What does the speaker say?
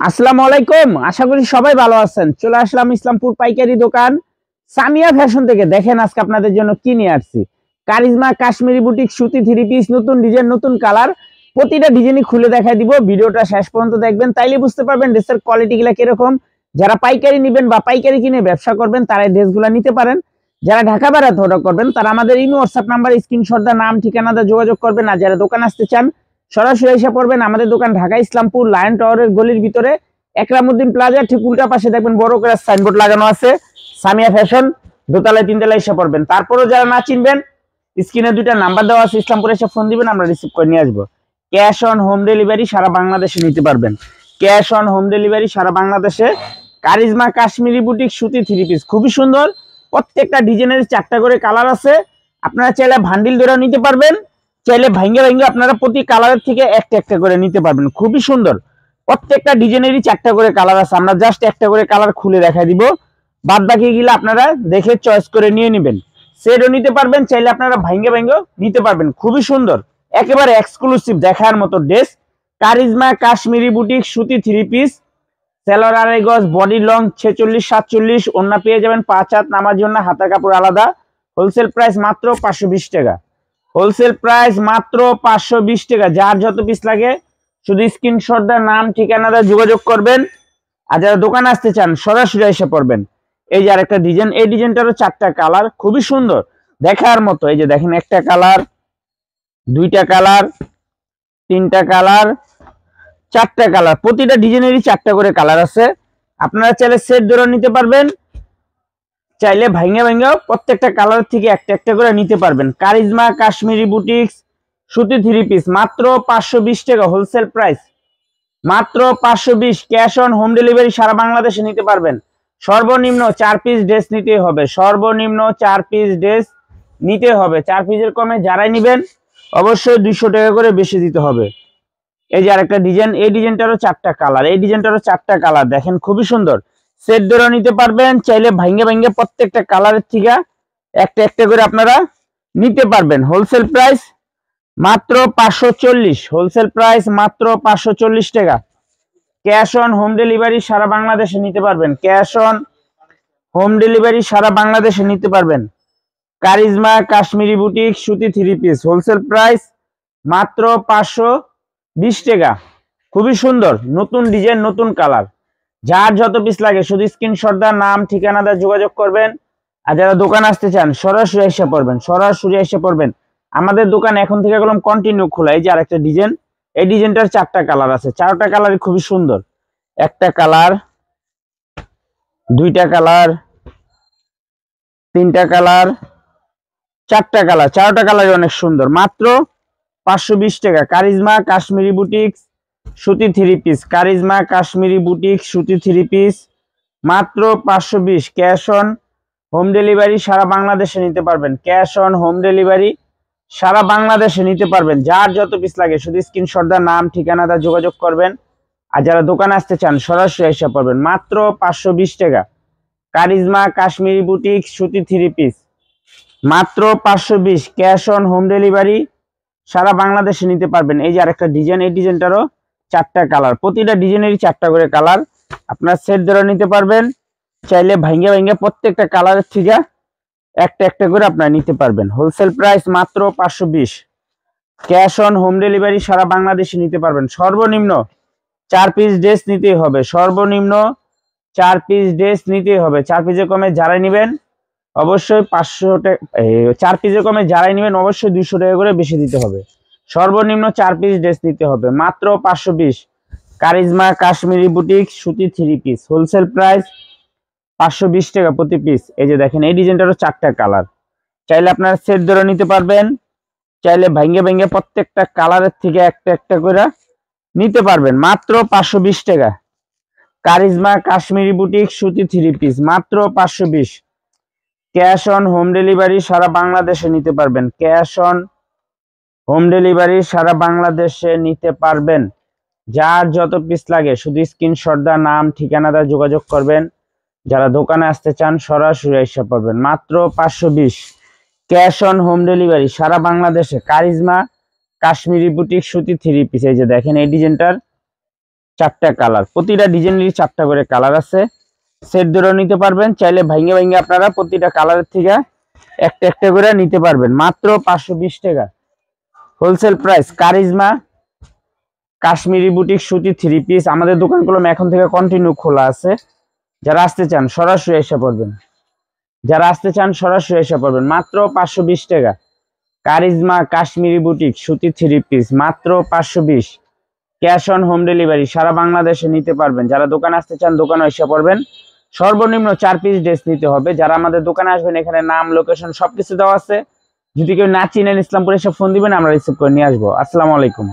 আসসালামু আলাইকুম। আশা করি সবাই ভালো আছেন। চলে আসলাম ইসলামপুর পাইকারি দোকান সামিয়া ফ্যাশন থেকে। দেখেন আজকে আপনাদের জন্য কি নিয়ে আসছি। কারিজমা কাশ্মীরি বুটিক সুতি থ্রি পিস, নতুন ডিজাইন, নতুন কালার। প্রতিটা ডিজাইনই খুলে দেখাই দিব। ভিডিওটা শেষ পর্যন্ত দেখবেন, তাইলে বুঝতে পারবেন ড্রেসের কোয়ালিটিগুলো কিরকম। যারা পাইকারি নেবেন বা পাইকারি কিনে ব্যবসা করবেন তারা এই ড্রেসগুলো নিতে পারেন। যারা ঢাকা বেড়াতে অর্ডার করবেন তারা আমাদের ইমো হোয়াটসঅ্যাপ নাম্বার স্ক্রিনশট দা নাম ঠিকানাটা যোগাযোগ করবেন। আর যারা দোকান আসতে চান সরাসরি এসে পড়বেন। আমাদের দোকান ঢাকা ইসলামপুর লায়ন টাওয়ারের গলির ভিতরে একরামউদ্দিন প্লাজা, ঠিক উল্টা পাশে দেখবেন বড় করে সাইনবোর্ড লাগানো আছে সামিয়া ফ্যাশন। দোতলায় তিনতলায় এসে পড়বেন। তারপরেও যারা না চিনবেন স্ক্রিনে দুইটা নাম্বার দেওয়া আছে, ইসলামপুরে এসে ফোন দিবেন, আমরা রিসিভ করে নিয়ে আসবো। ক্যাশ অন হোম ডেলিভারি সারা বাংলাদেশে নিতে পারবেন। ক্যাশ অন হোম ডেলিভারি সারা বাংলাদেশে। কারিজমা কাশ্মীরি বুটিক সুতি থ্রি পিস খুবই সুন্দর। প্রত্যেকটা ডিজাইনের 4টা করে কালার আছে। আপনারা চাইলে ভান্ডিল ধরে নিতে পারবেন, চাইলে ভাঙ্গে ভাঙ্গে আপনারা প্রতি কালারের থেকে একটা একটা করে নিতে পারবেন। খুবই সুন্দর। প্রত্যেকটা ডিজাইনেরই 4টা করে কালার আছে। আমরা জাস্ট একটা করে কালার খুলে দেখা দিব, বাদ বাকি গিলা আপনারা দেখে চয়েস করে নিয়ে নেবেন। সেটও নিতে পারবেন, চাইলে আপনারা ভাঙ্গে ভাঙ্গে নিতে পারবেন। খুবই সুন্দর, একেবারে এক্সক্লুসিভ দেখার মতো ড্রেস। কারিজমা কাশ্মীরি বুটিক সুতি থ্রি পিস, সেলর 2.5 গজ, বডি লং 46-47, ওন্না পেয়ে যাবেন 5 হাত, নামার জন্য হাতা কাপড় আলাদা। হোলসেল প্রাইস মাত্র 520 টাকা। হোলসেল প্রাইস মাত্র 520 টাকা। যার যত পিস লাগে শুধু স্ক্রিনশট দা নাম ঠিকানাটা যোগাযোগ করবেন। আর যারা দোকানে আসতে চান সরাসরি এসে পড়বেন। এই যে আরেকটা ডিজাইন, এই ডিজাইনটারও 4টা কালার, খুবই সুন্দর দেখার মতো। এই যে দেখেন, একটা কালার, দুইটা কালার, তিনটা কালার, 4টা কালার। প্রতিটা ডিজাইনেরই 4টা করে কালার আছে। আপনারা চাইলে সেট ধরে নিতে পারবেন, চাইলে ভাঙ্গা ভাঙ্গাও প্রত্যেকটা কালার থেকে একটা একটা করে নিতে পারবেন। কারিজমা কাশ্মীরি বুটিক্স সুতি থ্রি পিস মাত্র 520 টাকা। হোলসেল প্রাইস মাত্র 520। ক্যাশ অন হোম ডেলিভারি সারা বাংলাদেশে নিতে পারবেন। সর্বনিম্ন 4 পিস ড্রেস নিতে হবে। সর্বনিম্ন 4 পিস ড্রেস নিতে হবে। 4 পিসের কমে যারাই নেবেন অবশ্যই 200 টাকা করে বেশি দিতে হবে। এই যে আরেকটা ডিজাইন, এই ডিজাইনটারও 4টা কালার, এই ডিজাইনটারও 4টা কালার। দেখেন খুবই সুন্দর। সেট ধরে নিতে পারবেন, চাইলে ভাঙ্গে ভাঙ্গে প্রত্যেকটা কালারের থেকে একটা একটা করে আপনারা নিতে পারবেন। হোলসেল প্রাইস মাত্র 540। হোলসেল প্রাইস মাত্র 540 টাকা। ক্যাশ অন হোম ডেলিভারি সারা বাংলাদেশে নিতে পারবেন। ক্যাশ অন হোম ডেলিভারি সারা বাংলাদেশে নিতে পারবেন। কারিজমা কাশ্মীরি বুটিক সুতি থ্রি পিস হোলসেল প্রাইস মাত্র 520 টাকা। খুবই সুন্দর, নতুন ডিজাইন, নতুন কালার। যার যত পিস লাগে শুধু স্ক্রিনশট দা নাম ঠিকানা দা যোগাযোগ করবেন। আর যারা দোকান আসতে চান সরাসরি এসে পড়বেন, সরাসরি এসে পড়বেন। আমাদের দোকান এখন থেকে একদম কন্টিনিউ খোলা। এই যে আরেকটা ডিজাইন, এই ডিজাইনটার 4টা কালার আছে। 4টা কালারই খুবই সুন্দর। একটা কালার, দুইটা কালার, তিনটা কালার, 4টা কালার। 4টা কালারই অনেক সুন্দর। মাত্র 520 টাকা। কারিজমা কাশ্মীরি বুটিক্স সুতি three piece, charisma Kashmiri boutique সুতি থ্রি পিস মাত্র 520। ক্যাশ অন হোম ডেলিভারি সারা বাংলাদেশে নিতে পারবেন। ক্যাশ অন হোম ডেলিভারি সারা বাংলাদেশে নিতে পারবেন। যার যত পিস লাগে শুধু স্ক্রিনশট দা নাম ঠিকানা দা যোগাযোগ করবেন। আর যারা দোকানে আসতে চান সরাসরি এসে পড়বেন। মাত্র 520 টাকা। কারিজমা কাশ্মীরি বুটিক সুতি থ্রি পিস মাত্র 520। ক্যাশ অন হোম ডেলিভারি সারা বাংলাদেশে নিতে পারবেন। এই যে আরেকটা ডিজাইন, এই ডিজাইনটারও 4টা কালার। প্রতিটা ডিজাইনেরই 4টা করে কালার। আপনার সেট ধরে নিতে পারবেন, চাইলে ভাঙ্গে ভাঙ্গে প্রত্যেকটা কালারের থেকে একটা একটা করে আপনারা নিতে পারবেন। হোলসেল প্রাইস মাত্র 520। ক্যাশ অন হোম ডেলিভারি সারা বাংলাদেশে নিতে পারবেন। সর্বনিম্ন 4 পিস ড্রেস নিতেই হবে। সর্বনিম্ন 4 পিস ড্রেস নিতেই হবে। 4 পিসের কমে যারাই নেবেন অবশ্যই 500 টাকা। 4 পিসের কমে যারাই নেবেন অবশ্যই 200 টাকা করে বেশি দিতে হবে। সর্বনিম্ন 4 পিস ড্রেস নিতে হবে। মাত্র 520। কারিজমা কাশ্মীরি বুটিক সুতি থ্রি পিস হোলসেল প্রাইস 520 টাকা প্রতি পিস। এই যে দেখেন, এই ডিজাইনটারও 4টা কালার। চাইলে আপনারা সেট ধরে নিতে পারবেন, চাইলে ভাঙ্গে ভাঙ্গে প্রত্যেকটা কালারের থেকে একটা একটা করে নিতে পারবেন। মাত্র 520 টাকা। কারিজমা কাশ্মীরি বুটিক সুতি থ্রি পিস মাত্র 520। ক্যাশ অন হোম ডেলিভারি সারা বাংলাদেশে নিতে পারবেন। ক্যাশ অন হোম ডেলিভারি সারা বাংলাদেশে নিতে পারবেন। যার যত পিস লাগে শুধু স্ক্রিনশট দা নাম ঠিকানা দা যোগাযোগ করবেন। যারা দোকানে আসতে চান সরাসরি এসে পড়বেন। মাত্র 520। ক্যাশ অন হোম ডেলিভারি সারা বাংলাদেশে। কারিজমা কাশ্মীরি বুটিক সুতি থ্রি পিস। এই যে দেখেন, এই ডিজাইনটার 4টা কালার, প্রতিটা ডিজাইনেরই 4টা করে কালার আছে। সেট ধরেও নিতে পারবেন, চাইলে ভাঙে ভাঙে আপনারা প্রতিটা কালারের থেকে একটা একটা করে নিতে পারবেন। মাত্র 520 টাকা wholesale price. Charisma Kashmiri boutique সুতি 3 পিস। আমাদের দোকানগুলো এখন থেকে কন্টিনিউ খোলা আছে। যারা আসতে চান সরাসরি এসে পড়বেন, মাত্র 520 টাকা। কারিজমা কাশ্মীরি বুটিক সুতি 3 পিস মাত্র 520। ক্যাশ অন হোম ডেলিভারি, সারা বাংলাদেশে নিতে পারবেন। যারা দোকানে আসতে চান দোকানে এসে পড়বেন। সর্বনিম্ন 4 পিস ড্রেস নিতে হবে। যারা আমাদের দোকানে আসবেন এখানে নাম, লোকেশন সবকিছু দেওয়া আছে। যদি কেউ না চিনেন ইসলামপুরে এসে ফোন দিবেন, আমরা রিসিভ করে নিয়ে আসবো। আসসালামু আলাইকুম।